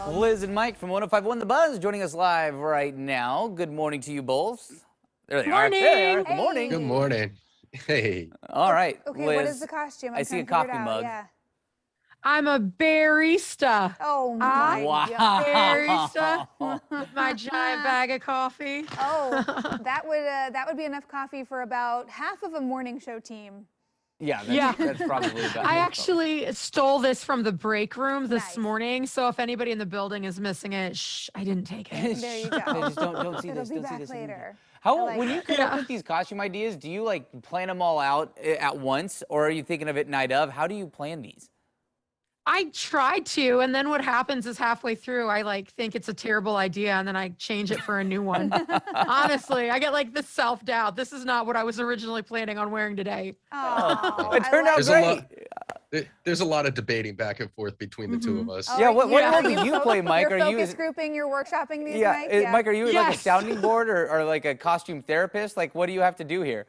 Liz and Mike from 105.1 The Buzz joining us live right now. Good morning to you both. There they are. There they are. Good morning. Good morning. Hey. All right, Okay, Liz. what is the costume? I see a trying to coffee figure it out. mug. Yeah. I'm a barista. Oh my Wow. God. Barista with my giant bag of coffee. Oh, that would be enough coffee for about half of a morning show team. Yeah, that's probably about I it. actually stole this from the break room this Nice. morning. So if anybody in the building is missing it, shh, I didn't take it. There you go. Just don't see It'll this. be Don't see back this. later. How I like when you it. come up with these costume ideas, do you like plan them all out at once, or are you thinking of it night of? How do you plan these? I tried to, and then what happens is halfway through, I like think it's a terrible idea, and then I change it for a new one. Honestly, I get like the self-doubt. This is not what I was originally planning on wearing today. Oh, It turned out There's great. there's a lot of debating back and forth between the two of us. Yeah, what role do Are you play, Mike? You're Are you focus grouping, you're workshopping these, yeah, Mike? Yeah. Mike, are you like a Yes. sounding board or like a costume therapist? Like, what do you have to do here?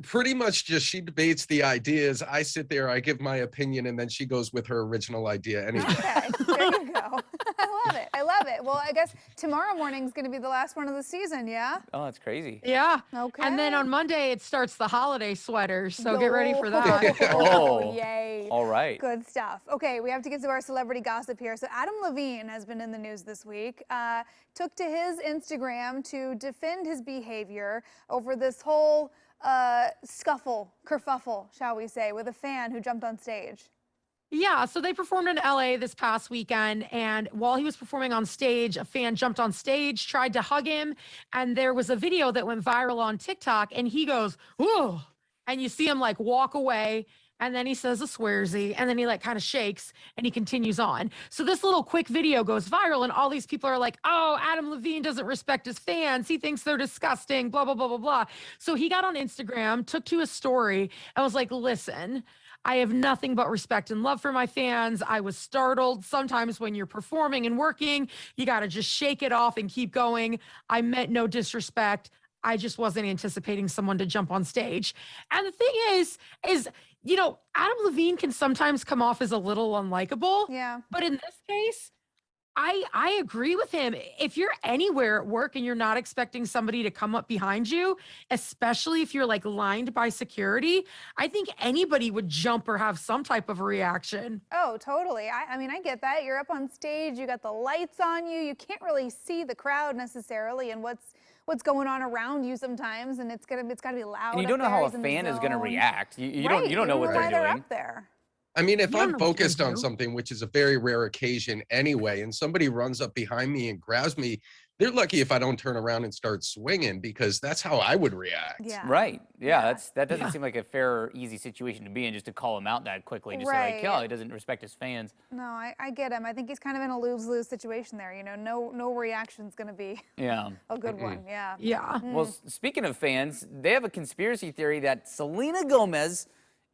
Pretty much just she debates the ideas. I sit there, I give my opinion, and then she goes with her original idea anyway. Okay, there you go. I love it. I love it. Well, I guess tomorrow morning is going to be the last one of the season, yeah? Oh, that's crazy. Yeah. Okay. And then on Monday, it starts the holiday sweaters. So get ready for that. Oh. Yay. All right. Good stuff. Okay, we have to get to our celebrity gossip here. So Adam Levine has been in the news this week. Took to his Instagram to defend his behavior over this whole kerfuffle, shall we say, with a fan who jumped on stage. Yeah, so they performed in LA this past weekend, and while he was performing on stage, a fan jumped on stage, tried to hug him, and there was a video that went viral on TikTok, and he goes, "Whoa," and you see him like walk away, and then he says a swearsy, and then he like kind of shakes, and he continues on. So this little quick video goes viral, and all these people are like, "Oh, Adam Levine doesn't respect his fans. He thinks they're disgusting, blah, blah, blah, blah, blah." So he got on Instagram, took to his story, and was like, "Listen, I have nothing but respect and love for my fans. I was startled. Sometimes when you're performing and working, you got to just shake it off and keep going. I meant no disrespect. I just wasn't anticipating someone to jump on stage." And the thing is, Adam Levine can sometimes come off as a little unlikable. Yeah. But in this case, I agree with him. If you're anywhere at work and you're not expecting somebody to come up behind you, especially if you're like lined by security, I think anybody would jump or have some type of a reaction. Oh, totally. I mean, I get that. You're up on stage, you got the lights on you. You can't really see the crowd necessarily and what's going on around you sometimes, and it's got to be loud. And you don't know up how there. a He's in the fan is going to zone. react. You Right, don't know what why they're they're doing. up there. I mean, if You don't I'm know what they focused on do. something, which is a very rare occasion anyway, and somebody runs up behind me and grabs me, they're lucky if I don't turn around and start swinging, because that's how I would react. Yeah. Right. Yeah, Yeah. that doesn't seem like a fair or easy situation to be in, just to call him out that quickly. Just say like, Right. oh, he doesn't respect his fans. No, I get him. I think he's kind of in a lose-lose situation there. No reaction's going to be Yeah. a good one. Yeah. Yeah. Well, speaking of fans, they have a conspiracy theory that Selena Gomez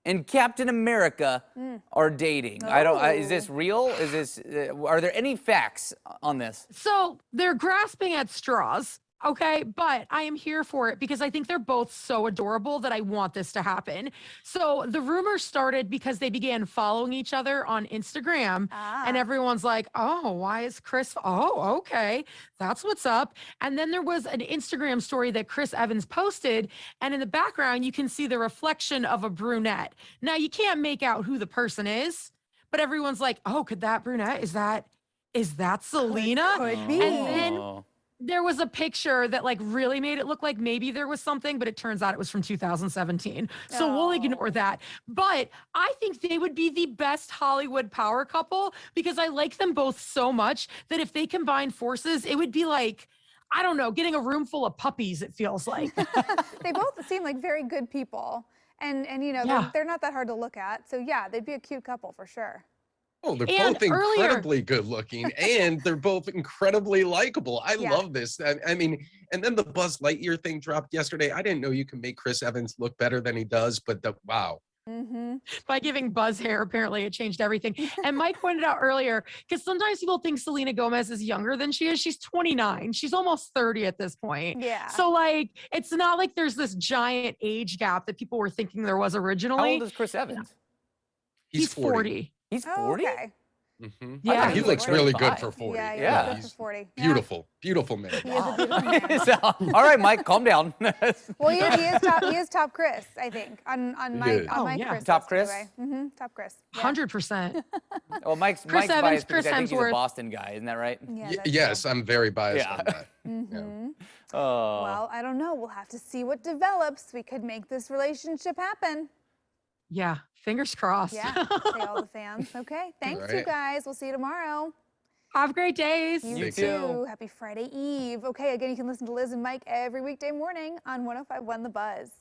and Captain America are dating. Is this real? Is this? Are there any facts on this? So they're grasping at straws. Okay, but I am here for it because I think they're both so adorable that I want this to happen. So the rumor started because they began following each other on Instagram, and everyone's like, "Oh, why is Chris? Oh, okay, that's what's up." And then there was an Instagram story that Chris Evans posted, and in the background you can see the reflection of a brunette. Now you can't make out who the person is, but everyone's like, "Oh, could that brunette? Is that Selena?" Could be. And then Oh. there was a picture that like really made it look like maybe there was something, but it turns out it was from 2017. So we'll ignore that. But I think they would be the best Hollywood power couple because I like them both so much that if they combine forces, it would be like, I don't know, getting a room full of puppies, it feels like. They both seem like very good people, and Yeah. they're not that hard to look at. So yeah, they'd be a cute couple for sure. Oh, they're And both earlier- incredibly good looking, and they're both incredibly likable. I Yeah. love this. I mean, and then the Buzz Lightyear thing dropped yesterday. I didn't know you can make Chris Evans look better than he does, but wow. By giving Buzz hair, apparently it changed everything. And Mike pointed out earlier, because sometimes people think Selena Gomez is younger than she is. She's 29. She's almost 30 at this point. Yeah. So like, it's not like there's this giant age gap that people were thinking there was How originally. old is Chris Evans? He's 40. He's Oh, 40? okay. Mhm. Yeah. thought He looks was really good 35. for 40. Yeah, Yeah. good for He's 40. Yeah. beautiful, beautiful man. He is a beautiful man. So, all right, Mike, calm down. Well, he is top Chris, I think, on my is. on Oh, my yeah. Chris Top list Chris? anyway. Top Chris. Yeah. 100%. Well, Mike's Chris biased Evans, because Chris I think he's a Hemsworth. Boston guy. Isn't that right? Yeah, Y- that's yes, true. I'm very biased Yeah. on that. Yeah. Oh. Well, I don't know. We'll have to see what develops. We could make this relationship happen. Yeah. Fingers crossed. Yeah, say all the fans. Okay, thanks, you Right. guys. We'll see you tomorrow. Have great days. You You too. too. Happy Friday Eve. Okay, again, you can listen to Liz and Mike every weekday morning on 105.1 The Buzz.